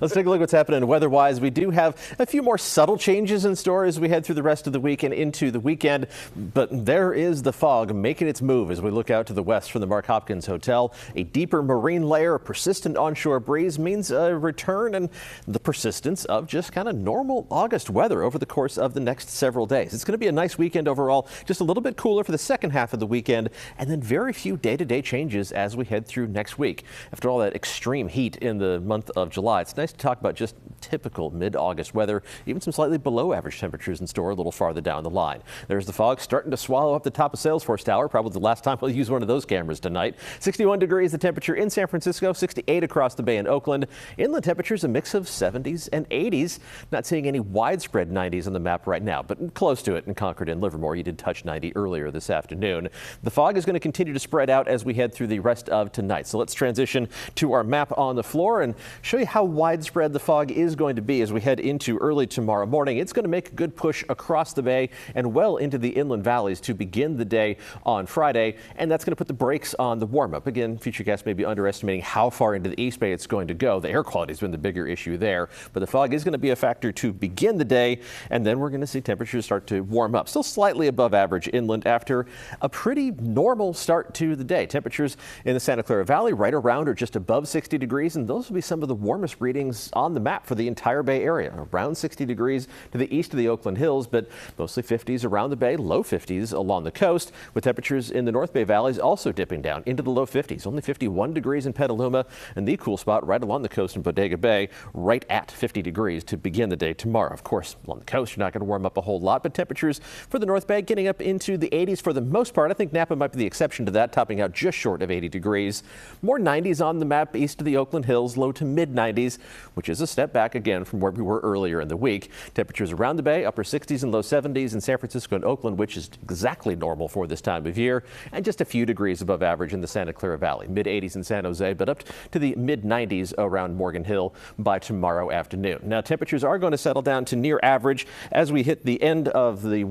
Let's take a look at what's happening weather-wise. We do have a few more subtle changes in store as we head through the rest of the week and into the weekend. But there is the fog making its move as we look out to the west from the Mark Hopkins Hotel. A deeper marine layer, a persistent onshore breeze means a return and the persistence of just kind of normal August weather over the course of the next several days. It's going to be a nice weekend overall, just a little bit cooler for the second half of the weekend, and then very few day-to-day changes as we head through next week. After all that extreme heat in the month of July, it's nice to talk about just typical mid-August weather, even some slightly below average temperatures in store a little farther down the line. There's the fog starting to swallow up the top of Salesforce Tower, probably the last time we'll use one of those cameras tonight. 61 degrees the temperature in San Francisco, 68 across the bay in Oakland. Inland temperatures a mix of 70s and 80s. Not seeing any widespread 90s on the map right now, but close to it in Concord and Livermore. You did touch 90 earlier this afternoon. The fog is going to continue to spread out as we head through the rest of tonight. So let's transition to our map on the floor and show you how widespread the fog is going to be as we head into early tomorrow morning. It's going to make a good push across the bay and well into the inland valleys to begin the day on Friday, and that's going to put the brakes on the warm-up. Again, Futurecast may be underestimating how far into the East Bay it's going to go. The air quality has been the bigger issue there, but the fog is going to be a factor to begin the day, and then we're going to see temperatures start to warm up. Still slightly above average inland after a pretty normal start to the day. Temperatures in the Santa Clara Valley right around or just above 60 degrees, and those will be some of the warmest readings on the map for the entire Bay Area. Around 60 degrees to the east of the Oakland Hills, but mostly 50s around the Bay, low 50s along the coast, with temperatures in the North Bay valleys also dipping down into the low 50s. Only 51 degrees in Petaluma, and the cool spot right along the coast in Bodega Bay, right at 50 degrees to begin the day tomorrow. Of course, along the coast, you're not going to warm up a whole lot, but temperatures for the North Bay getting up into the 80s for the most part. I think Napa might be the exception to that, topping out just short of 80 degrees. More 90s on the map east of the Oakland Hills, low to mid 90s, which is a step back again from where we were earlier in the week. Temperatures around the Bay, upper 60s and low 70s in San Francisco and Oakland, which is exactly normal for this time of year, and just a few degrees above average in the Santa Clara Valley. Mid 80s in San Jose, but up to the mid 90s around Morgan Hill by tomorrow afternoon. Now, temperatures are going to settle down to near average as we hit the end of the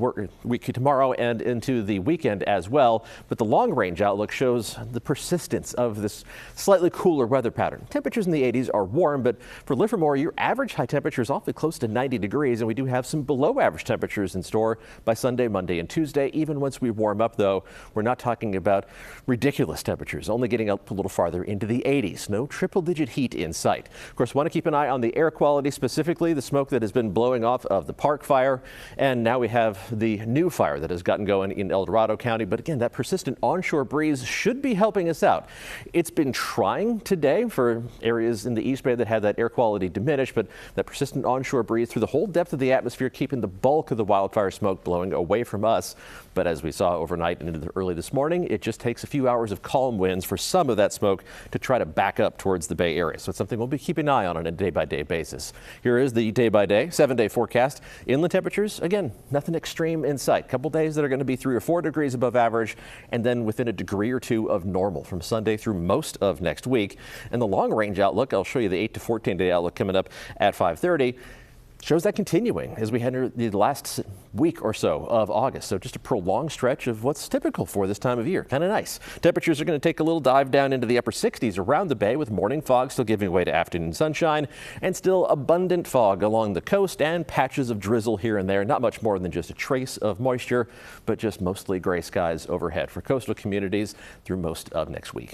week tomorrow and into the weekend as well, but the long range outlook shows the persistence of this slightly cooler weather pattern. Temperatures in the 80s are warm, but for Livermore, your average high temperature is awfully close to 90 degrees, and we do have some below average temperatures in store by Sunday, Monday, and Tuesday. Even once we warm up, though, we're not talking about ridiculous temperatures, only getting up a little farther into the 80s. No triple-digit heat in sight. Of course, want to keep an eye on the air quality, specifically the smoke that has been blowing off of the Park fire, and now we have the new fire that has gotten going in El Dorado County. But again, that persistent onshore breeze should be helping us out. It's been trying today for areas in the East Bay that had that air quality diminished, but that persistent onshore breeze through the whole depth of the atmosphere, keeping the bulk of the wildfire smoke blowing away from us. But as we saw overnight and into early this morning, it just takes a few hours of calm winds for some of that smoke to try to back up towards the Bay Area. So it's something we'll be keeping an eye on a day-by-day basis. Here is the day-by-day, 7-day forecast. Inland temperatures, again, nothing extreme in sight. Couple days that are going to be 3 or 4 degrees above average, and then within a degree or two of normal from Sunday through most of next week. And the long-range outlook, I'll show you the 8 to 14-day outlook coming up at 5:30. Shows that continuing as we head into the last week or so of August. So just a prolonged stretch of what's typical for this time of year. Kind of nice. Temperatures are going to take a little dive down into the upper 60s around the bay, with morning fog still giving way to afternoon sunshine, and still abundant fog along the coast and patches of drizzle here and there. Not much more than just a trace of moisture, but just mostly gray skies overhead for coastal communities through most of next week.